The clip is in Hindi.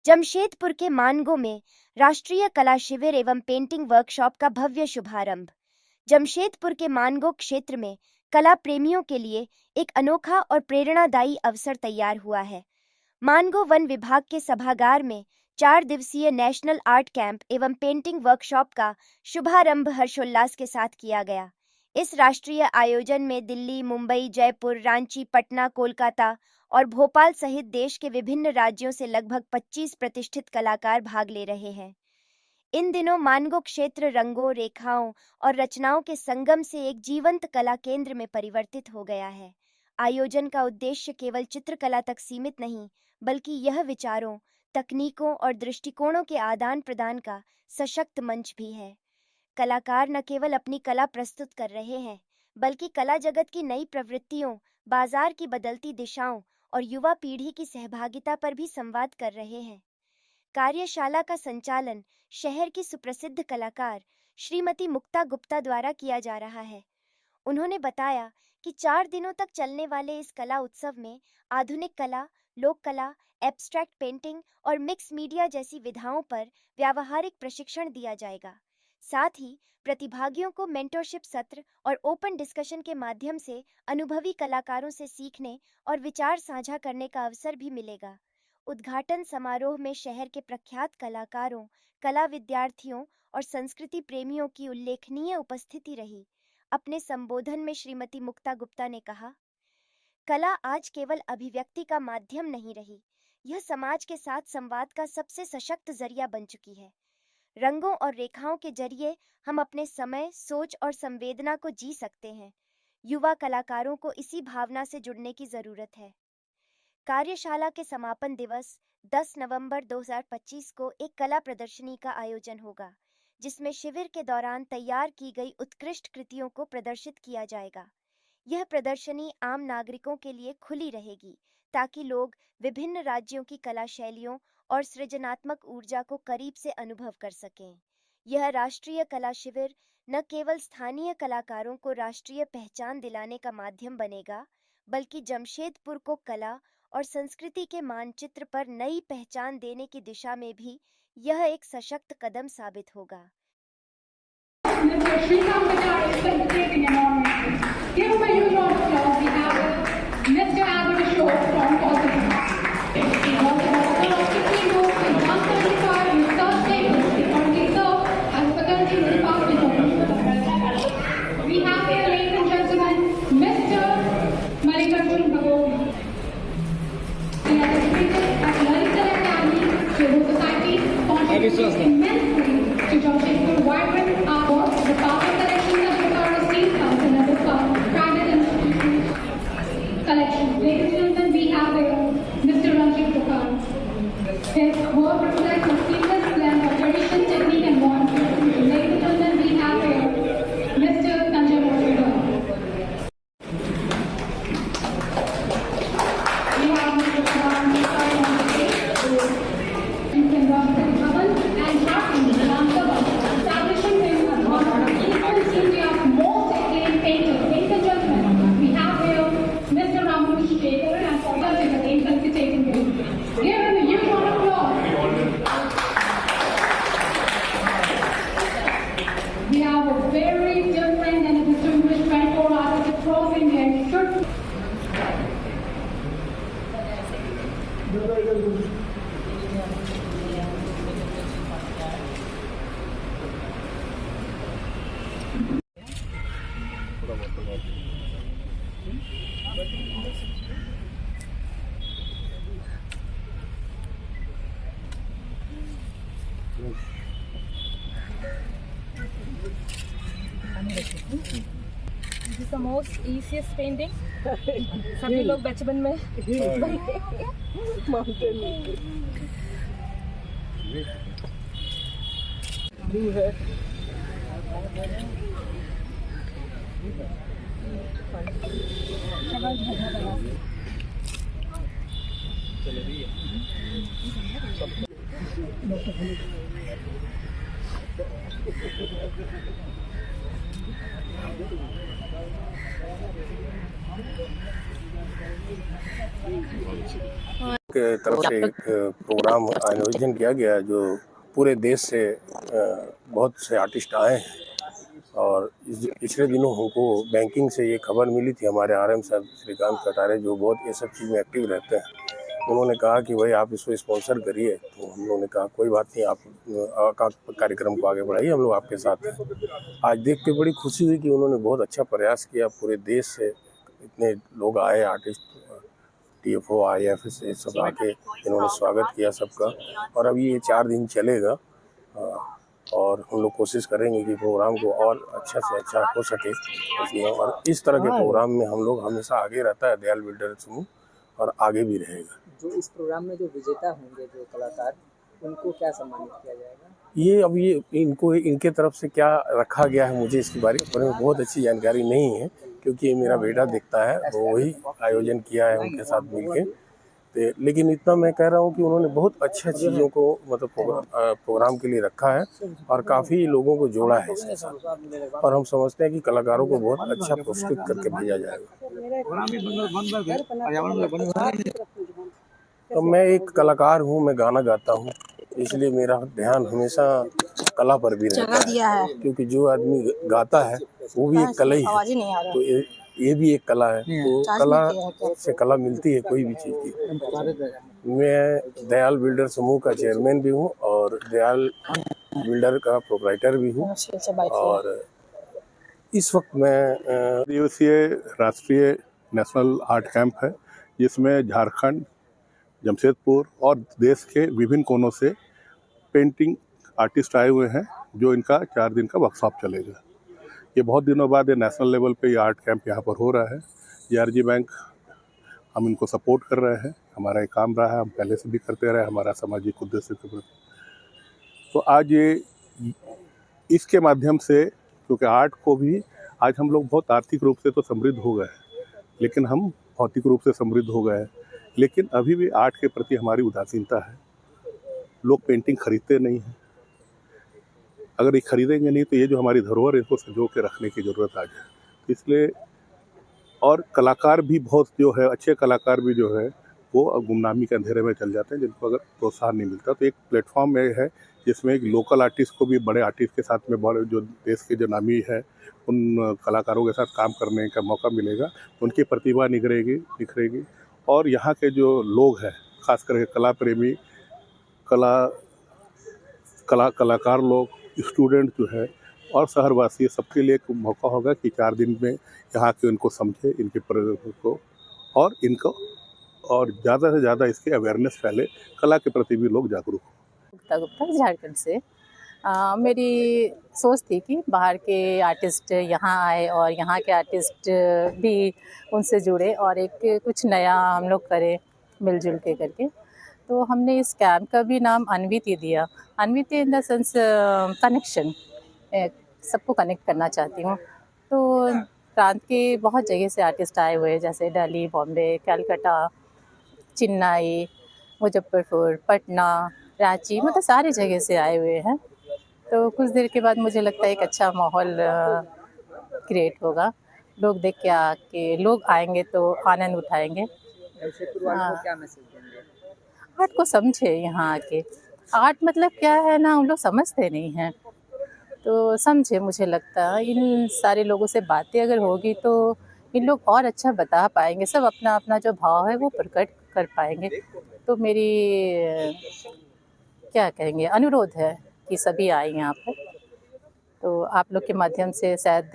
जमशेदपुर के मानगो में राष्ट्रीय कला शिविर एवं पेंटिंग वर्कशॉप का भव्य शुभारंभ। जमशेदपुर के मानगो क्षेत्र में कला प्रेमियों के लिए एक अनोखा और प्रेरणादायी अवसर तैयार हुआ है। मानगो वन विभाग के सभागार में 4 दिवसीय नेशनल आर्ट कैंप एवं पेंटिंग वर्कशॉप का शुभारंभ हर्षोल्लास के साथ किया गया। इस राष्ट्रीय आयोजन में दिल्ली, मुंबई, जयपुर, रांची, पटना, कोलकाता और भोपाल सहित देश के विभिन्न राज्यों से लगभग 25 प्रतिष्ठित कलाकार भाग ले रहे हैं। इन दिनों मानगो क्षेत्र रंगों, रेखाओं और रचनाओं के संगम से एक जीवंत कला केंद्र में परिवर्तित हो गया है। आयोजन का उद्देश्य केवल चित्रकला तक सीमित नहीं, बल्कि यह विचारों, तकनीकों और दृष्टिकोणों के आदान प्रदान का सशक्त मंच भी है। कलाकार न केवल अपनी कला प्रस्तुत कर रहे हैं, बल्कि कला जगत की नई प्रवृत्तियों, बाजार की बदलती दिशाओं और युवा पीढ़ी की सहभागिता पर भी संवाद कर रहे हैं। कार्यशाला का संचालन शहर की सुप्रसिद्ध कलाकार श्रीमती मुक्ता गुप्ता द्वारा किया जा रहा है। उन्होंने बताया कि 4 दिनों तक चलने वाले इस कला उत्सव में आधुनिक कला, लोक कला, एब्स्ट्रैक्ट पेंटिंग और मिक्स मीडिया जैसी विधाओं पर व्यावहारिक प्रशिक्षण दिया जाएगा। साथ ही प्रतिभागियों को मेंटरशिप सत्र और ओपन डिस्कशन के माध्यम से अनुभवी कलाकारों से सीखने और विचार साझा करने का अवसर भी मिलेगा। उद्घाटन समारोह में शहर के प्रख्यात कलाकारों, कला विद्यार्थियों और संस्कृति प्रेमियों की उल्लेखनीय उपस्थिति रही। अपने संबोधन में श्रीमती मुक्ता गुप्ता ने कहा, कला आज केवल अभिव्यक्ति का माध्यम नहीं रही, यह समाज के साथ संवाद का सबसे सशक्त जरिया बन चुकी है। रंगों और रेखाओं के जरिए हम अपने समय, सोच और संवेदना को जी सकते हैं। युवा कलाकारों को इसी भावना से जुड़ने की जरूरत है। कार्यशाला के समापन दिवस 10 नवंबर 2025 को एक कला प्रदर्शनी का आयोजन होगा, जिसमें शिविर के दौरान तैयार की गई उत्कृष्ट कृतियों को प्रदर्शित किया जाएगा। यह प्रदर्शनी आम नागरिकों के लिए खुली रहेगी, ताकि लोग विभिन्न राज्यों की कला शैलियों और सृजनात्मक ऊर्जा को करीब से अनुभव कर सकें। यह राष्ट्रीय कला शिविर न केवल स्थानीय कलाकारों को राष्ट्रीय पहचान दिलाने का माध्यम बनेगा, बल्कि जमशेदपुर को कला और संस्कृति के मानचित्र पर नई पहचान देने की दिशा में भी यह एक सशक्त कदम साबित होगा। To Jamshedpur vibrant art, the power collection of Bokaro Steel House and the private institutional collection. Ladies and gentlemen, we have Mr. Ranjit Bokaro. His work reflects a seamless blend of tradition, technique, and modern. Ladies and gentlemen, we have Mr. Sanjay Bokaro. We have Mr. Karan Desai on the stage. You can run the Bhavan and Jharkhand Viman Sabha, establishing him as one of the influential India's most acclaimed painters. Ladies and gentlemen, we have here Mr. Ramesh Shekhar and for judging again felicitating him. Give him a huge round of applause. We have a very different and a distinguished 24 artists across India. It should This is the most easiest painting. सभी लोग बचपन में ब्लू है। के तरफ से एक प्रोग्राम आयोजन किया गया जो पूरे देश से बहुत से आर्टिस्ट आए हैं। और पिछले दिनों हमको बैंकिंग से ये खबर मिली थी, हमारे आरएम साहब श्रीकांत कटारे जो बहुत ये सब चीज़ में एक्टिव रहते हैं, उन्होंने कहा कि भाई आप इसको स्पॉन्सर करिए। तो हम लोगों ने कहा कोई बात नहीं, आप कार्यक्रम को आगे बढ़ाइए, हम लोग आपके साथ हैं। आज देख के बड़ी खुशी हुई कि उन्होंने बहुत अच्छा प्रयास किया, पूरे देश से इतने लोग आए, आर्टिस्ट, TFO, IFS ये सब आके इन्होंने स्वागत किया सबका। और अब ये 4 दिन चलेगा और हम लोग कोशिश करेंगे कि प्रोग्राम को और अच्छा से अच्छा हो सके इसमें। और इस तरह के प्रोग्राम में हम लोग हमेशा आगे रहता है दयाल बिल्डर समूह, और आगे भी रहेगा। जो इस प्रोग्राम में जो विजेता होंगे, जो कलाकार, उनको क्या सम्मानित किया जाएगा? ये इनको इनके तरफ से क्या रखा गया है, मुझे इसके बारे में बहुत अच्छी जानकारी नहीं है, क्योंकि ये मेरा बेटा दिखता है, वो वही आयोजन किया है उनके साथ मिलके। लेकिन इतना मैं कह रहा हूँ कि उन्होंने बहुत अच्छा चीज़ों को मतलब प्रोग्राम के लिए रखा है और काफ़ी लोगों को जोड़ा है इसके साथ। और हम समझते हैं कि कलाकारों को बहुत अच्छा पुरस्कृत करके भेजा जाएगा। तो मैं एक कलाकार हूँ, मैं गाना गाता हूँ, इसलिए मेरा ध्यान हमेशा कला पर भी रहता है, क्योंकि जो आदमी गाता है वो भी एक कला ही है। तो ये भी एक कला है, तो कला से कला मिलती है कोई भी चीज़ की। मैं दयाल बिल्डर समूह का चेयरमैन भी हूँ और दयाल बिल्डर का प्रोप्राइटर भी हूँ। और इस वक्त मैं दिवसीय राष्ट्रीय नेशनल आर्ट कैंप है, जिसमें झारखंड, जमशेदपुर और देश के विभिन्न कोनों से पेंटिंग आर्टिस्ट आए हुए हैं, जो इनका 4 दिन का वर्कशॉप चलेगा। ये बहुत दिनों बाद ये नेशनल लेवल पे ये आर्ट कैंप यहाँ पर हो रहा है। JRG बैंक हम इनको सपोर्ट कर रहे हैं, हमारा ये काम रहा है, हम पहले से भी करते रहे, हमारा सामाजिक उद्देश्य के प्रति। तो आज ये इसके माध्यम से, क्योंकि आर्ट को भी आज हम लोग बहुत आर्थिक रूप से तो समृद्ध हो गए हैं, लेकिन हम भौतिक रूप से समृद्ध हो गए हैं, लेकिन अभी भी आर्ट के प्रति हमारी उदासीनता है। लोग पेंटिंग खरीदते नहीं हैं। अगर ये खरीदेंगे नहीं तो ये जो हमारी धरोहर है इसको संजो के रखने की ज़रूरत आ जाए। इसलिए और कलाकार भी बहुत जो है, अच्छे कलाकार भी जो है वो गुमनामी के अंधेरे में चल जाते हैं, जिनको अगर प्रोत्साहन नहीं मिलता। तो एक प्लेटफॉर्म ये है जिसमें एक लोकल आर्टिस्ट को भी बड़े आर्टिस्ट के साथ में, बड़े जो देश के जो नामी है उन कलाकारों के साथ काम करने का मौका मिलेगा, उनकी प्रतिभा निखरेगी। और यहाँ के जो लोग हैं, खास करके कला प्रेमी, कलाकार लोग, स्टूडेंट जो है और शहरवासी, सबके लिए एक मौका होगा कि 4 दिन में यहाँ के उनको समझे, इनके प्रयोग को, और इनको और ज़्यादा से ज़्यादा इसके अवेयरनेस फैले, कला के प्रति भी लोग जागरूक हों। गुप्ता झारखंड से मेरी सोच थी कि बाहर के आर्टिस्ट यहाँ आए और यहाँ के आर्टिस्ट भी उनसे जुड़े और एक कुछ नया हम लोग करें मिलजुल के करके। तो हमने इस कैंप का भी नाम अन्विति दिया। अन्विति इन द सेंस कनेक्शन, सबको कनेक्ट करना चाहती हूँ। तो प्रांत के बहुत जगह से आर्टिस्ट आए हुए हैं, जैसे दिल्ली, बॉम्बे, कलकत्ता, चेन्नई, मुजफ्फरपुर, पटना, रांची, मतलब सारी जगह से आए हुए हैं। तो कुछ देर के बाद मुझे लगता है एक अच्छा माहौल क्रिएट होगा। लोग देख के आके लोग आएंगे तो आनंद उठाएंगे। क्या मैसेज देंगे? आर्ट को समझे, यहाँ आके आर्ट मतलब क्या है ना, उन लोग समझते नहीं हैं, तो समझे। मुझे लगता है इन सारे लोगों से बातें अगर होगी तो इन लोग और अच्छा बता पाएंगे, सब अपना अपना जो भाव है वो प्रकट कर पाएंगे। तो मेरी क्या कहेंगे, अनुरोध है कि सभी आए यहाँ पर। तो आप लोग के माध्यम से शायद